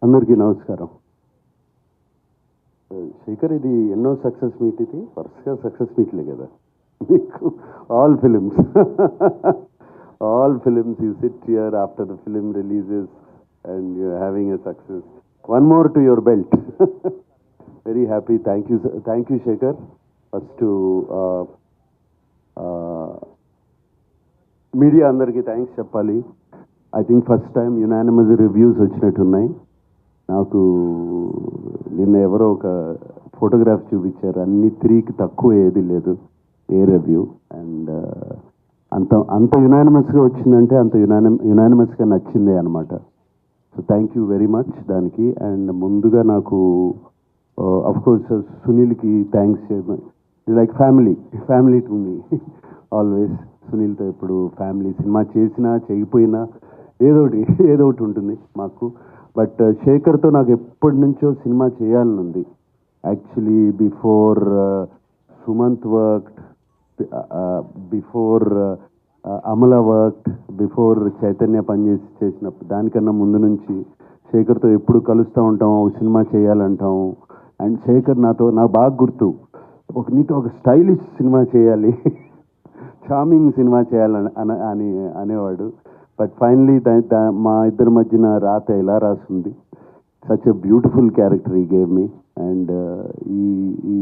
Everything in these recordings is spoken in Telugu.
అందరికీ నమస్కారం. శేఖర్, ఇది ఎన్నో సక్సెస్ మీట్? ఇది వరుసగా సక్సెస్ మీట్లే కదా మీకు. All films you sit here after the film releases and you having a success. One more to your belt. Very happy. Thank you Shekhar. First media అందరికీ థ్యాంక్స్ చెప్పాలి. I think first time unanimous reviews వచ్చినట్టున్నాయి. నాకు నిన్న ఎవరో ఒక ఫోటోగ్రాఫ్ చూపించారు, అన్ని 3కి తక్కువ ఏది లేదు ఏ రివ్యూ. అండ్ అంత యునానిమస్గా వచ్చిందంటే అంత యునానిమస్గా నచ్చిందే అనమాట. So thank you very much దానికి. అండ్ ముందుగా నాకు అఫ్కోర్స్ సునీల్కి thanks. Like family to me always. సునీల్తో ఎప్పుడు ఫ్యామిలీ. సినిమా చేసినా చేయకపోయినా ఏదో ఒకటి ఉంటుంది మాకు. బట్ శేఖర్తో నాకు ఎప్పటి నుంచో సినిమా చేయాలని ఉంది. Actually before Sumanth worked, before Amala worked, before Chaitanya చేసినప్పుడు దానికన్నా ముందు నుంచి శేఖర్తో ఎప్పుడు కలుస్తూ ఉంటాం, సినిమా చేయాలంటాం. అండ్ శేఖర్ నాకు బాగా గుర్తు, నీతో ఒక స్టైలిష్ సినిమా చేయాలి, చార్మింగ్ సినిమా చేయాలని అనేవాడు. బట్ ఫైనలీ మా ఇద్దరి మధ్యన రాత ఇలా రాస్తుంది. సచ్ ఎ బ్యూటిఫుల్ క్యారెక్టర్ ఈ గేవ్ మీ. అండ్ ఈ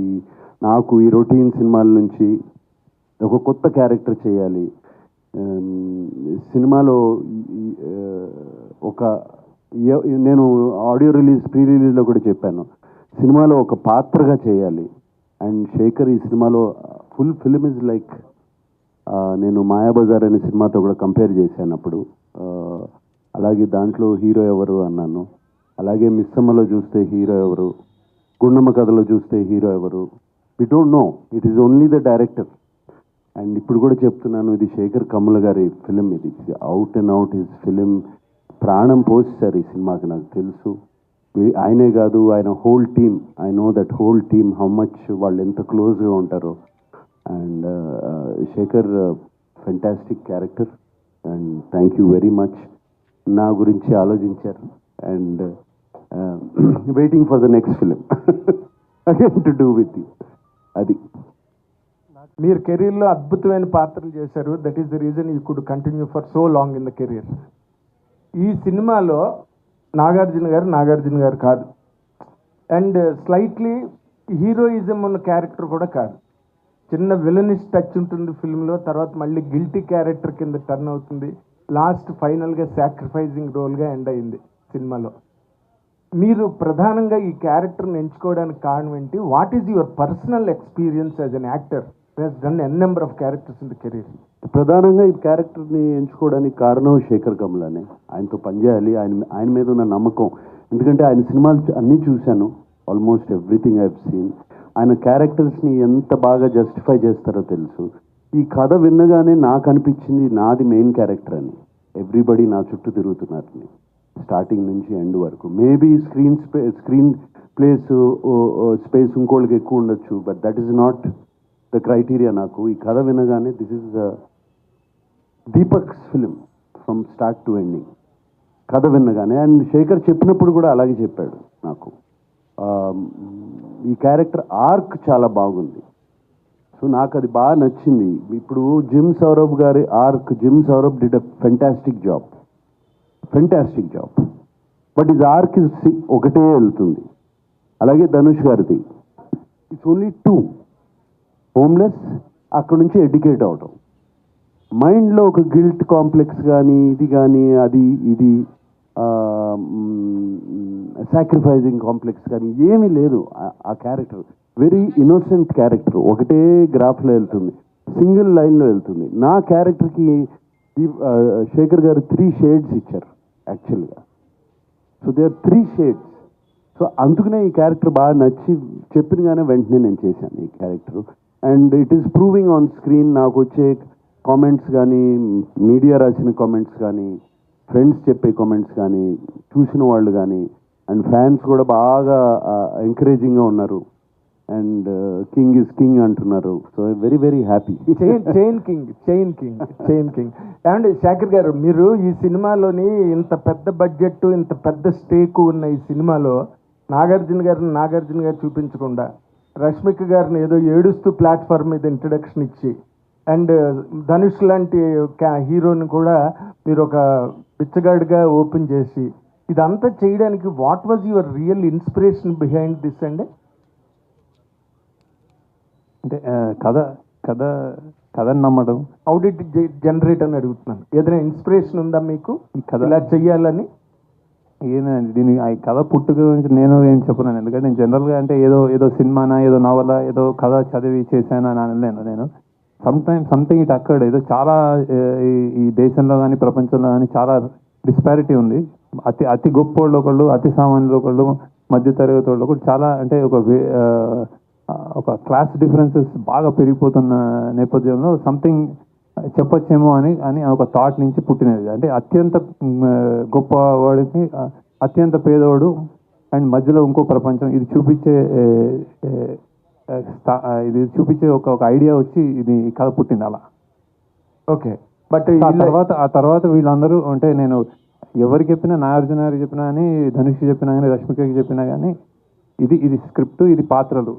నాకు ఈ రొటీన్ సినిమాల నుంచి ఒక కొత్త క్యారెక్టర్ చేయాలి సినిమాలో. నేను ఆడియో ప్రీ రిలీజ్లో కూడా చెప్పాను, సినిమాలో ఒక పాత్రగా చేయాలి. అండ్ శేఖర్ ఈ సినిమాలో ఫుల్ ఫిలిం ఇస్ లైక్, నేను మాయాబజార్ అనే సినిమాతో కూడా కంపేర్ చేశాను అప్పుడు. అలాగే దాంట్లో హీరో ఎవరు అన్నాను. అలాగే మిస్సమ్మలో చూస్తే హీరో ఎవరు, గుండమ్మ కథలో చూస్తే హీరో ఎవరు, we don't know. It is only the director. And ఇప్పుడు కూడా చెప్తున్నాను, ఇది శేఖర్ కమ్ముల గారి ఫిలిం. ఇది out and out his film. ప్రాణం పోస్తారు ఈ సినిమాకి, నాకు తెలుసు. ఆయనే కాదు, ఆయన whole team. I know that whole team how much వాళ్ళు ఎంత క్లోజ్గా ఉంటారో. And Shekhar fantastic character. And thank you very much. నా గురించి ఆలోచించారు. And waiting for the next film again to do with you. అది మీరు కెరీర్లో అద్భుతమైన పాత్రలు చేశారు. That is the reason you could continue for so long in the career. ఈ సినిమాలో నాగార్జున గారు కాదు. అండ్ స్లైట్లీ హీరోయిజం ఉన్న క్యారెక్టర్ కూడా కాదు. చిన్న విలనిష్ టచ్ ఉంటుంది ఫిల్మ్లో, తర్వాత మళ్ళీ గిల్టీ క్యారెక్టర్ కింద టర్న్ అవుతుంది. లాస్ట్ ఫైనల్గా సాక్రిఫైజింగ్ రోల్గా ఎండ్ అయింది సినిమాలో. మీరు ప్రధానంగా ఈ క్యారెక్టర్ని ఎంచుకోవడానికి కారణం ఏంటి? What is your personal experience as an actor who has done N number of characters in the career? ప్రధానంగా ఈ క్యారెక్టర్ని ఎంచుకోవడానికి కారణం శేఖర్ కమ్ములనే. ఆయనతో పనిచేయాలి, ఆయన మీద ఉన్న నమ్మకం. ఎందుకంటే ఆయన సినిమాలు అన్నీ చూశాను, almost everything I have seen. ఆయన క్యారెక్టర్స్ని ఎంత బాగా జస్టిఫై చేస్తారో తెలుసు. ఈ కథ విన్నగానే నాకు అనిపించింది నాది మెయిన్ క్యారెక్టర్ అని. ఎవ్రీబడి నా చుట్టూ తిరుగుతున్నారని, స్టార్టింగ్ నుంచి ఎండ్ వరకు. మేబీ స్క్రీన్ స్పేస్ ఇంకోళ్ళకి ఎక్కువ ఉండొచ్చు, but that is not the criteria. నాకు ఈ కథ వినగానే this is Deepak's film from start to ending, కథ విన్నగానే. అండ్ శేఖర్ చెప్పినప్పుడు కూడా అలాగే చెప్పాడు నాకు. ఈ క్యారెక్టర్ ఆర్క్ చాలా బాగుంది. సో నాకు అది బాగా నచ్చింది. ఇప్పుడు జిమ్ సౌరభ్ గారి arc, gym Saurabh did a fantastic job. But ఇది ఆర్క్ ఒకటే వెళ్తుంది. అలాగే ధనుష్ గారిది ఇట్స్ ఓన్లీ 2. హోమ్లెస్, అక్కడ నుంచి ఎడ్యుకేట్ అవడం, మైండ్లో ఒక గిల్ట్ కాంప్లెక్స్ కానీ ఇది కానీ ఇది సాక్రిఫైజింగ్ కాంప్లెక్స్ కానీ ఏమీ లేదు. ఆ క్యారెక్టర్ వెరీ ఇన్నోసెంట్ క్యారెక్టర్, ఒకటే గ్రాఫ్లో వెళ్తుంది, సింగిల్ లైన్లో వెళ్తుంది. నా క్యారెక్టర్కి శేఖర్ గారు 3 షేడ్స్ ఇచ్చారు యాక్చువల్గా. So they are 3 shades. So అందుకనే ఈ క్యారెక్టర్ బాగా నచ్చి చెప్పినగానే వెంటనే నేను చేశాను ఈ character. And it is proving on screen. నాకు వచ్చే కామెంట్స్ కానీ, మీడియా రాసిన కామెంట్స్ కానీ, ఫ్రెండ్స్ చెప్పే కామెంట్స్ కానీ, చూసిన వాళ్ళు కానీ, అండ్ ఫ్యాన్స్ కూడా బాగా ఎంకరేజింగ్గా ఉన్నారు. అండ్ కింగ్ ఇస్ కింగ్ అంటున్నారు. So very very happy. Chain king. And Shekhar గారు, మీరు ఈ సినిమాలోని ఇంత పెద్ద బడ్జెట్, ఇంత పెద్ద స్టేక్ ఉన్న ఈ సినిమాలో నాగార్జున గారు చూపించకుండా రష్మిక గారిని ఏదో ఏడుస్తూ ప్లాట్ఫామ్ మీద ఇంట్రడక్షన్ ఇచ్చి, అండ్ ధనుష్ లాంటి హీరోని కూడా మీరు ఒక బిచ్చగాడిగా ఓపెన్ చేసి, ఇదంతా చేయడానికి what was your real inspiration behind this అండి? అంటే కథని నమ్మడం. హౌ డిడ్ జనరేట్ అని అడుగుతున్నాను. ఏదైనా ఇన్స్పిరేషన్ ఉందా మీకు ఈ కథ ఇలా చెయ్యాలని? ఏనండి, దీని ఈ కథ పుట్టుక గురించి నేను ఏం చెప్పలేను. ఎందుకంటే నేను జనరల్గా అంటే ఏదో సినిమానా, ఏదో నవల, ఏదో కథ చదివి చేశానా అని అనలేను నేను. Something it occurred. ఏదో చాలా ఈ దేశంలో కానీ ప్రపంచంలో కానీ చాలా డిస్పారిటీ ఉంది. అతి గొప్ప వాళ్ళు ఒకళ్ళు, అతి సామాన్యులు ఒకళ్ళు, మధ్యతరగతి వాళ్ళు ఒకళ్ళు, చాలా అంటే ఒక క్లాస్ డిఫరెన్సెస్ బాగా పెరిగిపోతున్న నేపథ్యంలో సంథింగ్ చెప్పొచ్చేమో అని ఒక థాట్ నుంచి పుట్టినది. అంటే అత్యంత గొప్పవాడికి అత్యంత పేదవాడు అండ్ మధ్యలో ఇంకో ప్రపంచం, ఇది చూపించే ఒక ఐడియా వచ్చి ఇది కథ పుట్టింది అలా. ఓకే, బట్ ఆ తర్వాత వీళ్ళందరూ అంటే నేను ఎవరికి చెప్పినా, నాగార్జున గారికి చెప్పినా కానీ, ధనుష్ చెప్పినా కానీ, రష్మికకి చెప్పినా కానీ ఇది స్క్రిప్ట్, ఇది పాత్రలు.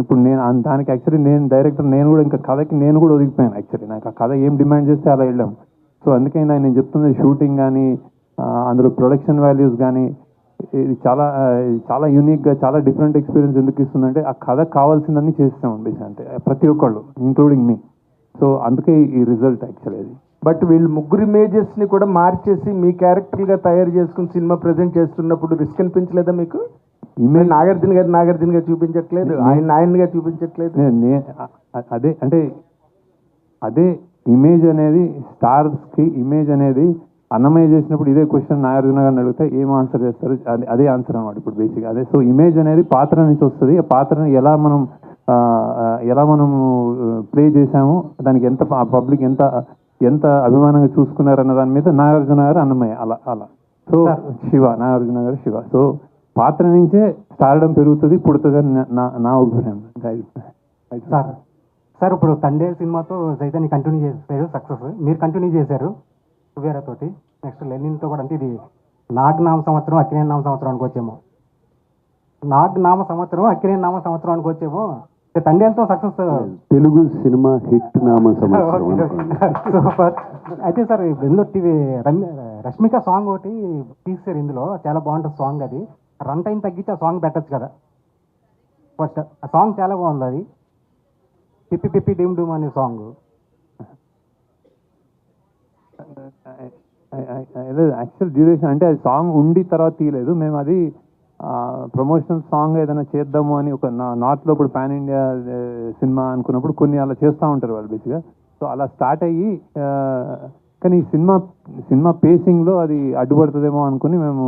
ఇప్పుడు నేను దానికి యాక్చువల్లీ నేను డైరెక్టర్, నేను కూడా ఇంకా కథకి నేను కూడా ఒదిగిపోయాను. యాక్చువల్లీ నాకు ఆ కథ ఏం డిమాండ్ చేస్తే అలా వెళ్ళాం. సో అందుకే నేను చెప్తుంది షూటింగ్ కానీ, అందులో ప్రొడక్షన్ వాల్యూస్ కానీ, ఇది చాలా యూనిక్గా, చాలా డిఫరెంట్ ఎక్స్పీరియన్స్ ఎందుకు ఇస్తుందంటే ఆ కథ కావాల్సిందని చేస్తాం బేసిక్, అంటే ప్రతి ఒక్కళ్ళు ఇంక్లూడింగ్ మీ. సో అందుకే ఈ రిజల్ట్ యాక్చువల్లీ అది. బట్ వీళ్ళు ముగ్గురు ఇమేజెస్ ని కూడా మార్చేసి మీ క్యారెక్టర్ గా తయారు చేసుకుని సినిమా ప్రెజెంట్ చేస్తున్నప్పుడు రిస్క్ అనిపించలేదా మీకు? ఇమేజ్ నాగార్జున గారు చూపించట్లేదు, ఆయనగా చూపించట్లేదు. అదే అంటే అదే ఇమేజ్ అనేది స్టార్స్కి ఇమేజ్ అనేది అన్నమయ్య చేసినప్పుడు ఇదే క్వశ్చన్ నాగార్జున గారిని అడిగితే ఏం ఆన్సర్ చేస్తారు, అదే ఆన్సర్ అన్నమాట ఇప్పుడు బేసిక్ అదే. సో ఇమేజ్ అనేది పాత్ర నుంచి వస్తుంది. ఆ పాత్రని ఎలా మనం ప్లే చేసాము, దానికి ఎంత పబ్లిక్ ఎంత అభిమానంగా చూసుకున్నారన్న దాని మీద నాగార్జున గారు అన్నమయ్య అలా. సో నాగార్జున గారు శివ. సో పాత్ర నుంచే స్టార్డమ్ పెరుగుతుంది, పుడుతుంది అని నా అభిప్రాయం. సార్ ఇప్పుడు తండే సినిమాతో చైతన్య కంటిన్యూ చేశారు, సక్సెస్. మీరు కంటిన్యూ చేశారు వేరేతోటి, నెక్స్ట్ లెనిన్తో కూడా. అంటే ఇది నామ సంవత్సరం అక్కినేని నామ సంవత్సరం అనుకోవచ్చేమో, నామ సంవత్సరం అక్కినేని నామ సంవత్సరం అనుకోవచ్చేమో. తండేలతో సక్సెస్, తెలుగు సినిమా హిట్ నామ సంవత్సరం. సూపర్. అయితే సార్ ఇందులో రష్మిక సాంగ్ ఒకటి తీసారు, ఇందులో చాలా బాగుంటుంది సాంగ్. అది రన్ టైం తగ్గించి ఆ సాంగ్ పెట్టచ్చు కదా. ఫస్ట్ ఆ సాంగ్ చాలా బాగుంది, అది పిప్పి పిప్పి డిమ్ డూమ్ అనే సాంగ్. యాక్చువల్ డ్యూరేషన్ అంటే అది సాంగ్ ఉండి తర్వాత తీయలేదు మేము. అది ప్రమోషనల్ సాంగ్ ఏదైనా చేద్దాము అని ఒక నార్త్లో ఇప్పుడు పాన్ ఇండియా సినిమా అనుకున్నప్పుడు కొన్ని అలా చేస్తూ ఉంటారు వాళ్ళు బేసిక్గా. సో అలా స్టార్ట్ అయ్యి కానీ సినిమా పేసింగ్లో అది అడ్డుపడుతుందేమో అనుకుని మేము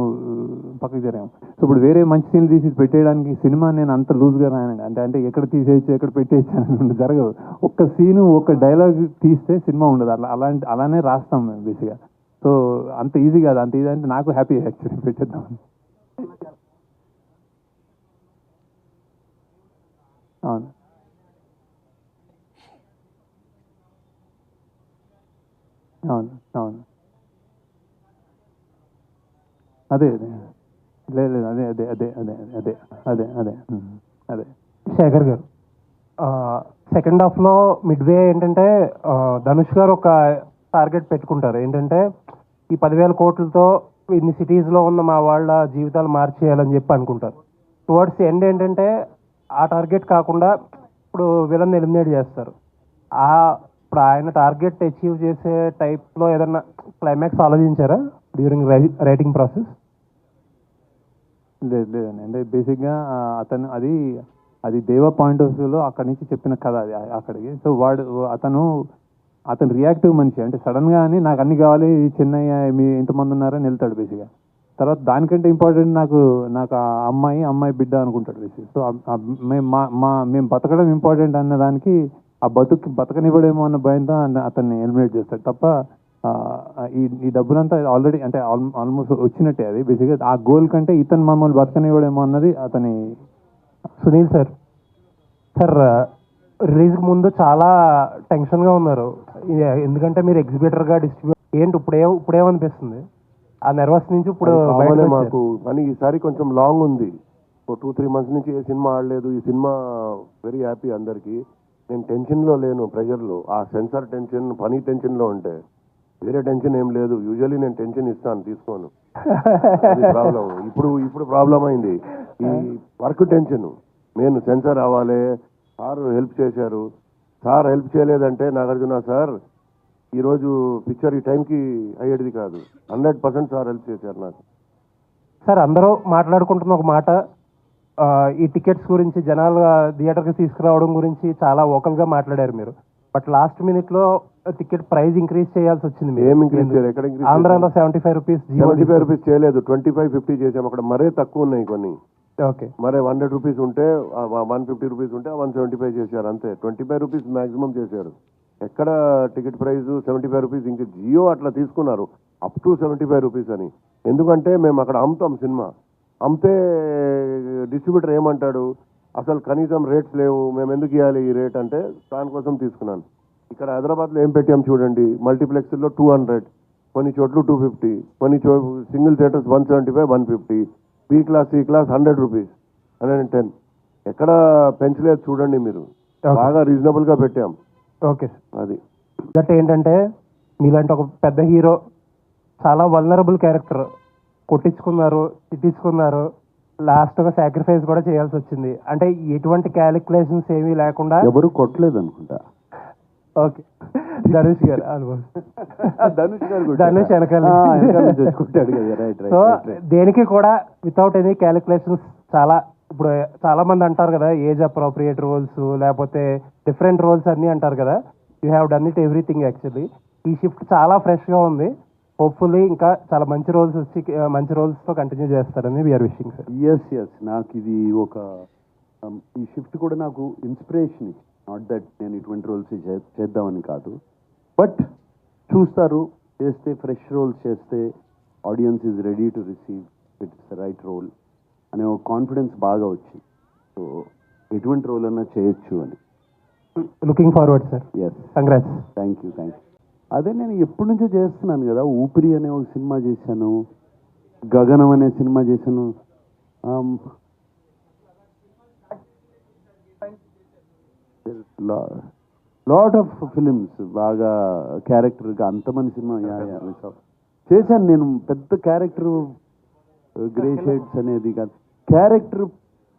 పక్కకి జరిగాము. సో ఇప్పుడు వేరే మంచి సీన్లు తీసి పెట్టేయడానికి సినిమా నేను అంత లూజ్గా రాయనండి. అంటే ఎక్కడ తీసేయచ్చు, ఎక్కడ పెట్టేయచ్చు అని జరగదు. ఒక్క సీను, ఒక డైలాగ్ తీస్తే సినిమా ఉండదు. అలానే రాస్తాం మేము బేసిక్గా. సో అంత ఈజీ కాదు. అంత ఈజీ అంటే నాకు హ్యాపీ యాక్చువల్లీ పెట్టేద్దాం. అవును అవును అవును అదే లేదు అదే అదే అదే అదే అదే అదే అదే అదే. శేఖర్ గారు, సెకండ్ హాఫ్లో మిడ్వే ఏంటంటే ధనుష్ గారు ఒక టార్గెట్ పెట్టుకుంటారు. ఏంటంటే ఈ 10,000 కోట్లతో ఇన్ని సిటీస్లో ఉన్న మా వాళ్ళ జీవితాలు మార్చేయాలని చెప్పి అనుకుంటారు. టువర్డ్స్ ఎండ్ ఏంటంటే ఆ టార్గెట్ కాకుండా ఇప్పుడు విలన్ ఎలిమినేట్ చేస్తారు. ఇప్పుడు ఆయన టార్గెట్ అచీవ్ చేసే టైప్లో ఏదన్నా క్లైమాక్స్ ఆలోచించారా డ్యూరింగ్ రైటింగ్ ప్రాసెస్? లేదండి. అంటే బేసిక్గా అతను అది దేవ పాయింట్ ఆఫ్ వ్యూలో అక్కడి నుంచి చెప్పిన కథ అది అక్కడికి. సో అతను రియాక్టివ్ మనిషి. అంటే సడన్గా అని నాకు అన్ని కావాలి, చెన్నై మీ ఇంతమంది ఉన్నారని వెళ్తాడు బేసిక్గా. తర్వాత దానికంటే ఇంపార్టెంట్ నాకు ఆ అమ్మాయి బిడ్డ అనుకుంటాడు బేసిక్. సో మేము బతకడం ఇంపార్టెంట్ అన్న దానికి ఆ బతకనివ్వడేమో అన్న భయంతో అతన్ని ఎలిమినేట్ చేస్తాడు తప్ప ఈ డబ్బులంతా ఆల్రెడీ అంటే ఆల్మోస్ట్ వచ్చినట్టే. అది బేసిక్గా ఆ గోల్ కంటే ఇతను మమ్మల్ని బతకనివ్వడేమో అన్నది అతని. సునీల్ సార్, సార్ రిలీజ్కి ముందు చాలా టెన్షన్గా ఉన్నారు, ఎందుకంటే మీరు ఎగ్జిబిటర్గా డిస్ట్రిబ్యూట్ ఏంటి ఇప్పుడేమనిపిస్తుంది? ఆ నర్వస్ నుంచి ఇప్పుడు కామనే బయటకు మాకు, కానీ ఈసారి కొంచెం లాంగ్ ఉంది. 2-3 months నుంచి ఏ సినిమా ఆడలేదు. ఈ సినిమా వెరీ హ్యాపీ అందరికీ. నేను టెన్షన్లో లేను, ప్రెషర్లో. ఆ సెన్సార్ టెన్షన్, పని టెన్షన్లో ఉంటే వేరే టెన్షన్ ఏం లేదు. యూజువల్లీ నేను టెన్షన్ ఇస్తాను, తీసుకోను. ప్రాబ్లం ఇప్పుడు ప్రాబ్లం అయింది ఈ వర్క్ టెన్షన్. నేను సెన్సార్ అవ్వాలి, సార్ హెల్ప్ చేశారు. సార్ హెల్ప్ చేయలేదంటే నాగార్జున సార్ ఈరోజు పిక్చర్ ఈ టైంకి అయ్యేది కాదు. 100% సార్ హెల్ప్ చేశారు నాకు. సార్ అందరూ మాట్లాడుకుంటున్న ఒక మాట, ఈ టికెట్స్ గురించి జనాలు థియేటర్కి తీసుకురావడం గురించి చాలా ఓకల్గా మాట్లాడారు మీరు. బట్ లాస్ట్ మినిట్లో టికెట్ ప్రైస్ ఇంక్రీజ్ చేయాల్సి వచ్చింది. ఏం ఇంక్రీజ్ చేయాలి? ఎక్కడ ఇంక్రీజ్? ఆంధ్రాలో 75 రూపీస్, 75 రూపీస్ చేయలేదు, 25-50 చేసాం. అక్కడ మరే తక్కువ ఉన్నాయి కొన్ని. ఓకే, మరే 100 రూపీస్ ఉంటే 150 రూపీస్ ఉంటే 175 చేశారు అంతే. 25 రూపీస్ మాక్సిమం చేశారు. ఎక్కడ టికెట్ ప్రైస్ 75 రూపీస్? ఇంక జియో అట్లా తీసుకున్నారు అప్ టు 75 రూపీస్ అని. ఎందుకంటే మేము అక్కడ అమ్ముతాం సినిమా. అమ్మితే డిస్ట్రిబ్యూటర్ ఏమంటాడు, అసలు కనీసం రేట్స్ లేవు, మేము ఎందుకు ఇవ్వాలి ఈ రేట్ అంటే దానికోసం తీసుకున్నాను. ఇక్కడ హైదరాబాద్లో ఏం పెట్టాం చూడండి, మల్టీప్లెక్స్లో 200, కొన్ని చోట్ల 250, కొన్ని single theatres 175, 150, B class, C class 100 rupees, 110. ఎక్కడ పెంచలేదు చూడండి మీరు. బాగా రీజనబుల్గా పెట్టాం. Okay sir. అది దట్ ఏంటంటే మీలాంటి ఒక పెద్ద హీరో చాలా వల్నరబుల్ క్యారెక్టర్ కొట్టించుకున్నారు, తిట్టించుకున్నారు, లాస్ట్గా సాక్రిఫైస్ కూడా చేయాల్సి వచ్చింది. అంటే ఎటువంటి క్యాలిక్యులేషన్స్ ఏమీ లేకుండా. ఎవరు కొట్టలేదు అనుకుంటా. ఓకే, ధనుష్ గారు ధనుష్ వెనకాల సో దేనికి కూడా వితౌట్ ఎనీ క్యాలిక్యులేషన్స్ చాలా. ఇప్పుడు చాలా మంది అంటారు కదా, ఏజ్ అప్రోప్రియేట్ రోల్స్ లేకపోతే డిఫరెంట్ రోల్స్ అన్నీ అంటారు కదా. You have done it everything actually. ఈ షిఫ్ట్ చాలా ఫ్రెష్గా ఉంది. హోప్ఫుల్లీ ఇంకా చాలా మంచి రోల్స్ వచ్చి మంచి రోల్స్తో కంటిన్యూ చేస్తారని వీఆర్ విషింగ్ సార్. ఎస్ నాకు ఇది ఒక ఈ షిఫ్ట్ కూడా నాకు ఇన్స్పిరేషన్ ఇచ్చి, నాట్ దట్ నేను ఇటువంటి రోల్స్ చేద్దామని కాదు, బట్ చూస్తారు, చేస్తే ఫ్రెష్ రోల్స్ చేస్తే audience is ready to receive it's the right role అనే ఒక కాన్ఫిడెన్స్ బాగా వచ్చింది. సో ఎటువంటి రోల్ అన్నా చేయొచ్చు అని. Looking forward sir. Yes, congrats. Thank you. అదే నేను ఎప్పటి నుంచో చేస్తున్నాను కదా. ఊపిరి అనే ఒక సినిమా చేశాను, గగనం అనే సినిమా చేశాను. లాట్ ఆఫ్ ఫిలిమ్స్ బాగా క్యారెక్టర్గా అంతమంది సినిమా చేశాను నేను. పెద్ద క్యారెక్టర్ గ్రే షేడ్స్ అనేది కాదు, క్యారెక్టర్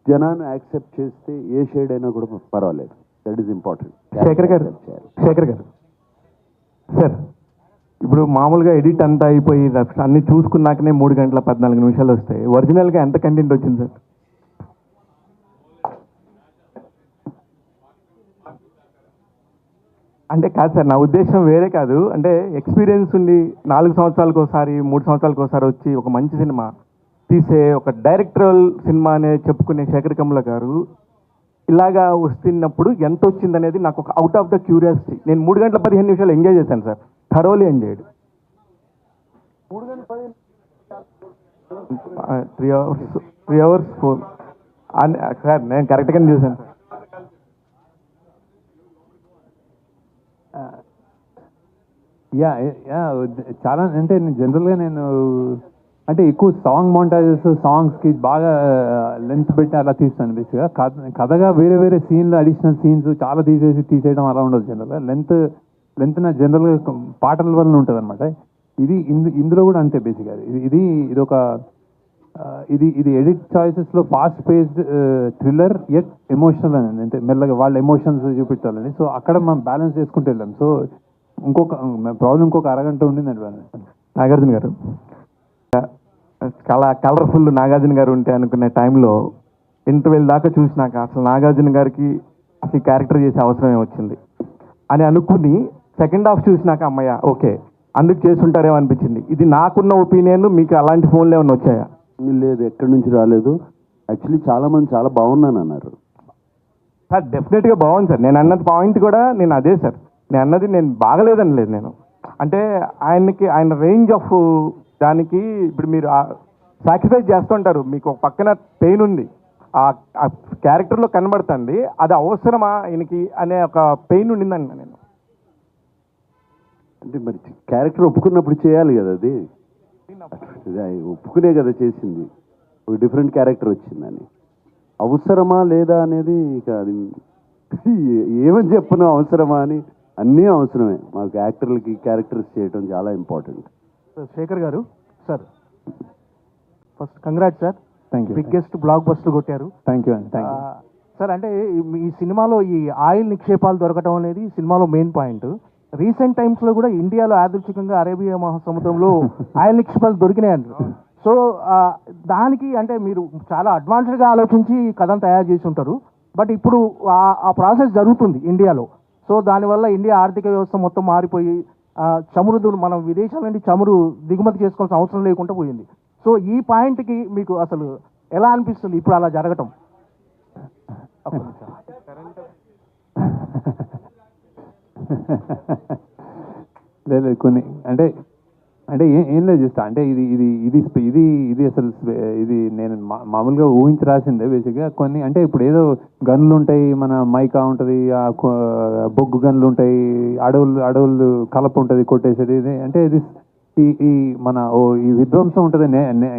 జనాన్ని యాక్సెప్ట్ చేస్తే ఏ షేడ్ అయినా కూడా పర్వాలేదు. That is important. శేఖర్ గారు సార్, ఇప్పుడు మామూలుగా ఎడిట్ అంతా అయిపోయి అన్ని చూసుకున్నాకనే 3 గంటల 14 నిమిషాలు వస్తాయి. ఒరిజినల్గా ఎంత కంటెంట్ వచ్చింది సార్? అంటే కాదు సార్, నా ఉద్దేశం వేరే కాదు. అంటే ఎక్స్పీరియన్స్ ఉండి 4 సంవత్సరాలకు ఒకసారి 3 సంవత్సరాలకు ఒకసారి వచ్చి ఒక మంచి సినిమా తీసే ఒక డైరెక్టరల్ సినిమా అనే చెప్పుకునే శేఖర్ కమ్ల గారు ఇలాగా వస్తున్నప్పుడు ఎంత వచ్చింది అనేది నాకు ఒక అవుట్ ఆఫ్ ద క్యూరియాసిటీ. నేను 3 గంటల 15 నిమిషాలు ఎంజాయ్ చేశాను sir, thoroughly enjoyed. 3 hours 4 sir, నేను కరెక్ట్గానే చూశాను సార్. యా చాలా. అంటే నేను జనరల్గా అంటే ఎక్కువ సాంగ్ మౌంటాజెస్, సాంగ్స్కి బాగా లెంత్ పెట్టి అలా తీస్తాను. బేసిక్గా కథగా వేరే వేరే సీన్లు, అడిషనల్ సీన్స్ చాలా తీసేయడం అలా ఉండదు. జనరల్గా లెంత్ నా జనరల్గా పాటల వల్ల ఉంటుంది అనమాట. ఇందులో కూడా అంతే బేసిక్గా. ఇది ఒక ఇది ఎడిట్ చాయిసెస్లో fast paced thriller at emotional అని, అంటే మెల్లగా వాళ్ళ ఎమోషన్స్ చూపించాలని. సో అక్కడ మనం బ్యాలెన్స్ చేసుకుంటూ వెళ్ళాం. సో ఇంకొక అరగంట ఉండిందండి. నాగార్జున గారు చాలా కలర్ఫుల్ నాగార్జున గారు ఉంటే అనుకునే టైంలో ఇంటర్వెల్ దాకా చూసినాక అసలు నాగార్జున గారికి అసలు క్యారెక్టర్ చేసే అవసరమే వచ్చింది అని అనుకుని సెకండ్ హాఫ్ చూసినాక అమ్మయ్య ఓకే అందుకు చేసుంటారేమో అనిపించింది. ఇది నాకున్న ఒపీనియన్. మీకు అలాంటి ఫోన్లు ఏమైనా వచ్చాయా? లేదు, ఎక్కడి నుంచి రాలేదు. యాక్చువల్లీ చాలా మంది చాలా బాగున్నాను అన్నారు సార్. డెఫినెట్గా బాగుంది సార్. నేను అన్నది పాయింట్ కూడా నేను అదే సార్. నేను అన్నది నేను బాగలేదని లేదు. నేను అంటే ఆయన రేంజ్ ఆఫ్ దానికి ఇప్పుడు మీరు సాక్రిఫైస్ చేస్తుంటారు. మీకు ఒక పక్కన పెయిన్ ఉంది, ఆ క్యారెక్టర్లో కనబడుతుంది, అది అవసరమా ఆయనకి అనే ఒక పెయిన్ ఉండిందండి నేను. అంటే మరి క్యారెక్టర్ ఒప్పుకున్నప్పుడు చేయాలి కదా, అది ఒప్పుకునే కదా చేసింది, ఒక డిఫరెంట్ క్యారెక్టర్ వచ్చిందని. అవసరమా లేదా అనేది ఇక అది ఏమని చెప్పను, అవసరమా అని. అన్నీ అవసరమే మాకు, యాక్టర్లకి క్యారెక్టర్స్ చేయడం చాలా ఇంపార్టెంట్. శేఖర్ గారు sir, first congrats sir, thank you. Biggest block buster కొట్టారు. థ్యాంక్ యూ అండి, థ్యాంక్ యూ. సార్, అంటే ఈ సినిమాలో ఈ ఆయిల్ నిక్షేపాలు దొరకటం అనేది సినిమాలో మెయిన్ పాయింట్. రీసెంట్ టైమ్స్లో కూడా ఇండియాలో యాదృచ్ఛికంగా అరేబియా మహాసముద్రంలో ఆయిల్ నిక్షేపాలు దొరికినాయండి. సో దానికి అంటే మీరు చాలా అడ్వాన్స్డ్గా ఆలోచించి ఈ కథను తయారు చేసి ఉంటారు. బట్ ఇప్పుడు ఆ ప్రాసెస్ జరుగుతుంది ఇండియాలో. సో దానివల్ల ఇండియా ఆర్థిక వ్యవస్థ మొత్తం మారిపోయి చమురు మనం విదేశాల నుండి చమురు దిగుమతి చేసుకోవాల్సిన అవసరం లేకుండా పోయింది. సో ఈ పాయింట్కి మీకు అసలు ఎలా అనిపిస్తుంది ఇప్పుడు అలా జరగటం? లేదు కొన్ని అంటే అంటే ఏం లేదు, జస్ట్ అంటే ఇది ఇది ఇది ఇది ఇది అసలు ఇది నేను మామూలుగా ఊహించి రాసిందే బేసిక్గా. కొన్ని అంటే ఇప్పుడు ఏదో గన్లు ఉంటాయి, మన మైకా ఉంటుంది, బొగ్గు గన్లు ఉంటాయి, అడవులు కలప ఉంటుంది కొట్టేసేది. అంటే ఇది ఈ మన ఈ విధ్వంసం ఉంటుంది,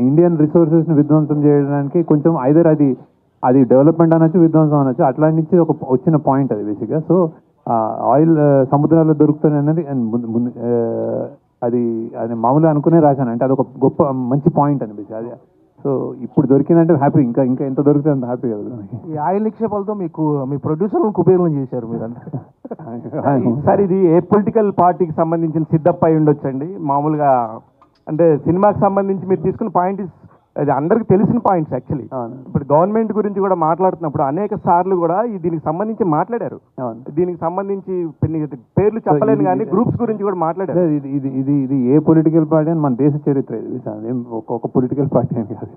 ఇండియన్ రిసోర్సెస్ని విధ్వంసం చేయడానికి కొంచెం ఐదర్ అది డెవలప్మెంట్ అనొచ్చు, విధ్వంసం అనొచ్చు, అట్లా నుంచి ఒక వచ్చిన పాయింట్ అది బేసిక్గా. సో ఆయిల్ సముద్రాల్లో దొరుకుతుంది అన్నది ముందు అది మామూలుగా అనుకునే రాశాను. అంటే అదొక గొప్ప మంచి పాయింట్ అనిపించింది అది. సో ఇప్పుడు దొరికిందంటే హ్యాపీ, ఇంకా ఇంకా ఎంత దొరికితే అంత హ్యాపీ కదా. ఈ ఆయిల్ నిక్షేపాలతో మీకు మీ ప్రొడ్యూసర్లను కుబేరులను చేశారు మీరంతా. సార్, ఇది ఏ పొలిటికల్ పార్టీకి సంబంధించిన సిద్ధప్ప అయి ఉండొచ్చండి. మామూలుగా అంటే సినిమాకి సంబంధించి మీరు తీసుకున్న పాయింట్ అది అందరికి తెలిసిన పాయింట్స్ యాక్చువల్లీ. ఇప్పుడు గవర్నమెంట్ గురించి కూడా మాట్లాడుతున్నప్పుడు అనేక సార్లు కూడా దీనికి సంబంధించి మాట్లాడారు. దీనికి సంబంధించి పేర్లు చెప్పలేను కానీ గ్రూప్స్ గురించి కూడా మాట్లాడారు. ఇది ఇది ఇది ఇది ఏ పొలిటికల్ పార్టీ అని మన దేశ చరిత్ర ఇది, ఒక పొలిటికల్ పార్టీ అని కాదు.